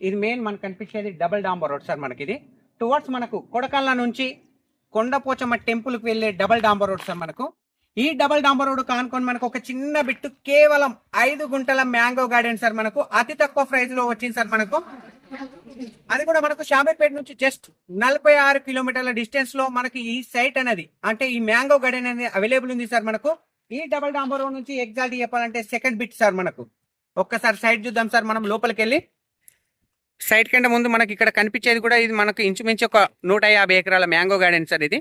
ఇది మెయిన్ మనకు కనిపించేది డబుల్ డాంబర్ రోడ్ సార్. మనకి ఇది టువర్డ్స్ మనకు కొడకళ్ళ నుంచి కొండపోచమ్మ టెంపుల్కి వెళ్ళే డబుల్ డాంబర్ రోడ్ సార్. మనకు ఈ డబుల్ డాంబర్ రోడ్ కానుకొని మనకు ఒక చిన్న బిట్టు కేవలం 5 గుంటల మ్యాంగో గార్డెన్ సార్. మనకు అతి తక్కువ ప్రైస్ లో వచ్చింది సార్. మనకు అది కూడా మనకు షామీర్పేట నుంచి జస్ట్ 46 కిలోమీటర్ల డిస్టెన్స్ లో మనకి ఈ సైట్ అనేది, అంటే ఈ మ్యాంగో గార్డెన్ అనేది అవైలబుల్ ఉంది సార్. మనకు ఈ డబుల్ డాంబర్ రోడ్ నుంచి ఎగ్జాక్ట్ చెప్పాలంటే సెకండ్ బిట్ సార్. మనకు ఒక్కసారి సైట్ చూద్దాం సార్. మనం లోపలికి వెళ్ళి సైట్ కంటే ముందు మనకి ఇక్కడ కనిపించేది కూడా ఇది మనకు ఇంచుమించు ఒక 150 ఎకరాల మ్యాంగో గార్డెన్ సార్. ఇది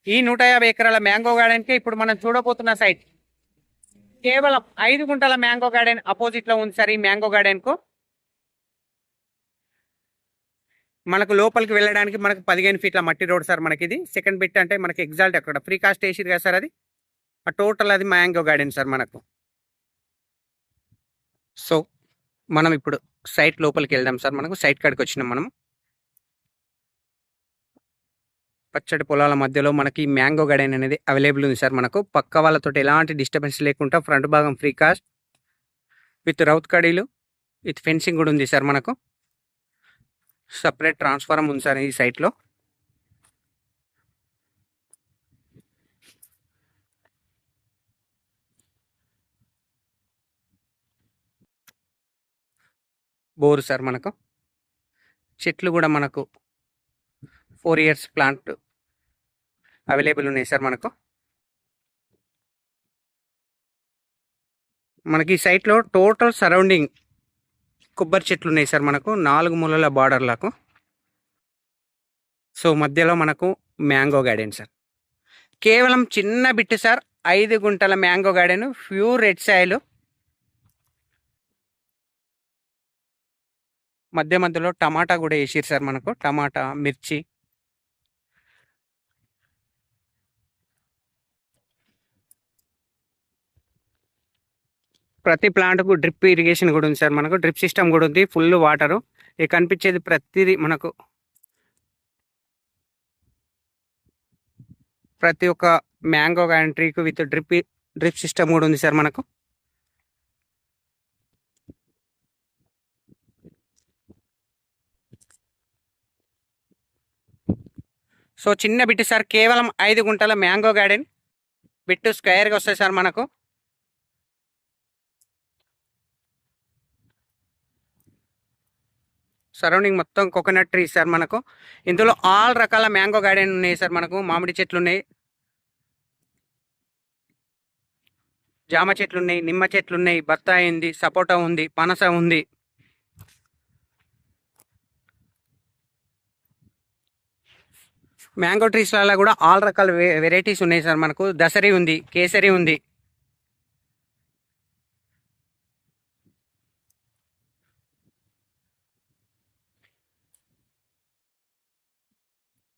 ఈ 150 ఎకరాల మ్యాంగో గార్డెన్ కి ఇప్పుడు మనం చూడబోతున్న సైట్ కేవలం 5 గుంటల మ్యాంగో గార్డెన్ అపోజిట్ లో ఉంది సార్. ఈ మ్యాంగో గార్డెన్ కు మనకు లోపలికి వెళ్ళడానికి మనకు 15 ఫీట్ల మట్టి రోడ్ సార్. మనకి ఇది సెకండ్ బిట్ అంటే మనకి ఎగ్జాల్ట్ అక్కడ ఫ్రీ కాస్ట్ వేసిరు కదా సార్. అది ఆ టోటల్ అది మ్యాంగో గార్డెన్ సార్. మనకు సో మనం ఇప్పుడు సైట్ లోపలికి వెళ్దాం సార్. మనకు సైట్ కాడికి వచ్చినాం మనం. పచ్చడి పొలాల మధ్యలో మనకి మ్యాంగో గార్డెన్ అనేది అవైలబుల్ ఉంది సార్. మనకు పక్క వాళ్ళతో ఎలాంటి డిస్టర్బెన్స్ లేకుండా ఫ్రంట్ భాగం ఫ్రీ కాస్ట్ విత్ రౌత్ కడీలు విత్ ఫెన్సింగ్ కూడా ఉంది సార్. మనకు సపరేట్ ట్రాన్స్ఫార్మర్ ఉంది సార్ ఈ సైట్లో. Bore sir. మనకు చెట్లు కూడా మనకు 4 ఇయర్స్ ప్లాంట్ అవైలబుల్ ఉన్నాయి సార్. మనకి ఈ సైట్లో టోటల్ సరౌండింగ్ కొబ్బరి చెట్లు ఉన్నాయి సార్. మనకు 4 మూలల బార్డర్లకు. సో మధ్యలో మనకు మ్యాంగో గార్డెన్ సార్. కేవలం చిన్న బిట్ సార్. 5 గుంటల mango garden, pure red soil. మధ్యలో టమాటా కూడా వేసిరు సార్. మనకు టమాటా, మిర్చి. ప్రతి ప్లాంట్కు డ్రిప్ ఇరిగేషన్ కూడా ఉంది సార్. మనకు డ్రిప్ సిస్టమ్ కూడా ఉంది. Full water. ఇక కనిపించేది ప్రతిదీ మనకు ప్రతి ఒక్క మ్యాంగో గార్డెన్ ట్రీకు విత్ డ్రిప్ సిస్టమ్ కూడా ఉంది సార్. మనకు సో చిన్న బిట్టు సార్. కేవలం 5 గుంటల మ్యాంగో గార్డెన్. బిట్టు స్క్వేర్గా వస్తాయి సార్. మనకు సరౌండింగ్ మొత్తం కోకోనట్ ట్రీ సార్. మనకు ఇందులో ఆల్ రకాల మ్యాంగో గార్డెన్ ఉన్నాయి సార్. మనకు మామిడి చెట్లు ఉన్నాయి, జామ చెట్లు ఉన్నాయి, నిమ్మ చెట్లు ఉన్నాయి, బత్తాయి ఉంది, సపోటా ఉంది, పనస ఉంది. మ్యాంగో ట్రీస్లలో కూడా ఆల్ రకాల వెరైటీస్ ఉన్నాయి సార్. మనకు దసరి ఉంది, కేసరి ఉంది.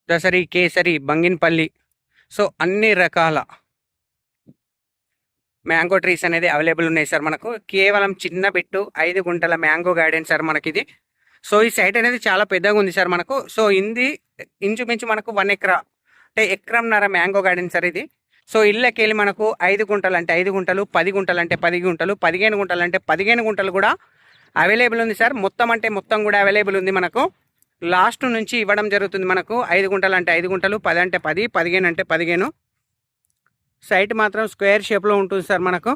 దసరి, కేసరి, బంగిన్పల్లి. సో అన్ని రకాల మ్యాంగో ట్రీస్ అనేది అవైలబుల్ ఉన్నాయి సార్. మనకు కేవలం చిన్న బిట్టు 5 గుంటల మ్యాంగో గార్డెన్ సార్. మనకి ఇది సో ఈ సైట్ అనేది చాలా పెద్దగా ఉంది సార్. మనకు సో ఇది ఇంచుమించు మనకు 1 ఎకరా అంటే ఎకరంన్నర మ్యాంగో గార్డెన్ సార్ ఇది. సో ఇళ్ళకి వెళ్ళి మనకు 5 గుంటలు అంటే 5 గుంటలు, 10 గుంటలు అంటే 10 గుంటలు, 15 గుంటలు అంటే 15 గుంటలు కూడా అవైలబుల్ ఉంది సార్. మొత్తం అంటే మొత్తం కూడా అవైలబుల్ ఉంది. మనకు లాస్ట్ నుంచి ఇవ్వడం జరుగుతుంది. మనకు 5 గుంటలు అంటే 5 గుంటలు, 10 అంటే 10, 15 అంటే 15. సైట్ మాత్రం స్క్వేర్ షేప్లో ఉంటుంది సార్. మనకు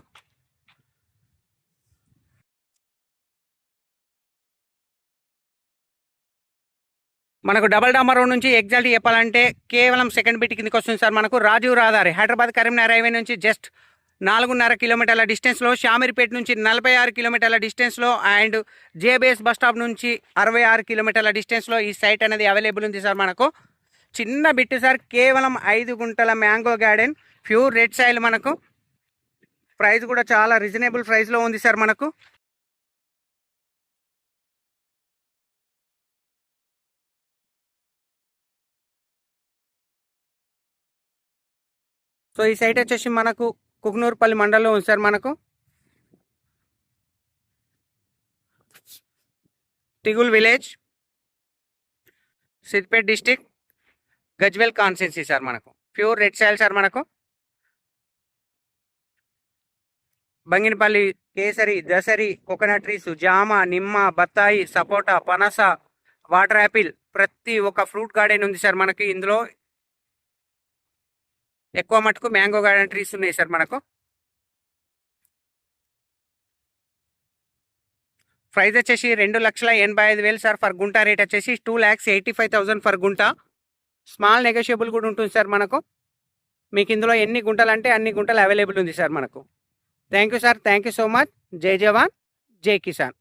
డబల్ డాంబర్ రోడ్ నుంచి ఎగ్జాక్ట్ చెప్పాలంటే కేవలం సెకండ్ బిట్ కిందకి వస్తుంది సార్. మనకు రాజీవ్ రహదారి హైదరాబాద్ కరీంనగర్ హైవే నుంచి జస్ట్ 4.5 కిలోమీటర్ల డిస్టెన్స్లో, షామీర్పేట నుంచి 46 కిలోమీటర్ల డిస్టెన్స్లో అండ్ జేబీఎస్ బస్ స్టాప్ నుంచి 66 కిలోమీటర్ల డిస్టెన్స్లో ఈ సైట్ అనేది అవైలబుల్ ఉంది సార్. మనకు చిన్న బిట్ సార్. కేవలం 5 గుంటల mango garden, pure red soil. మనకు ప్రైస్ కూడా చాలా రీజనబుల్ ప్రైస్లో ఉంది సార్. మనకు సో ఈ సైట్ వచ్చేసి మనకు కుకునూరుపల్లి మండలంలో ఉంది సార్. మనకు Tigul village, Siddipet district, Gajwel constituency sir. మనకు ప్యూర్ రెడ్ సాయిల్ సార్. మనకు బంగినపల్లి, కేసరి, దసరి, కోకోనట్ ట్రీస్, జామ, నిమ్మ, బత్తాయి, సపోటా, పనస, వాటర్ యాపిల్, ప్రతి ఒక్క ఫ్రూట్ గార్డెన్ ఉంది సార్ మనకి. ఇందులో ఎక్కువ మటుకు మ్యాంగో గార్డెన్ ట్రీస్ ఉన్నాయి సార్ మనకు. ప్రైస్ వచ్చేసి 2,85,000 సార్ ఫర్ గుంట. రేట్ వచ్చేసి 2,85,000 ఫర్ గుంట. స్మాల్ నెగోషియబుల్ కూడా ఉంటుంది సార్ మనకు. మీకు ఇందులో ఎన్ని గుంటలు అంటే అన్ని గుంటలు అవైలబుల్ ఉంది సార్ మనకు. Thank you sir, thank you so much. జై జవాన్, జై కిసాన్.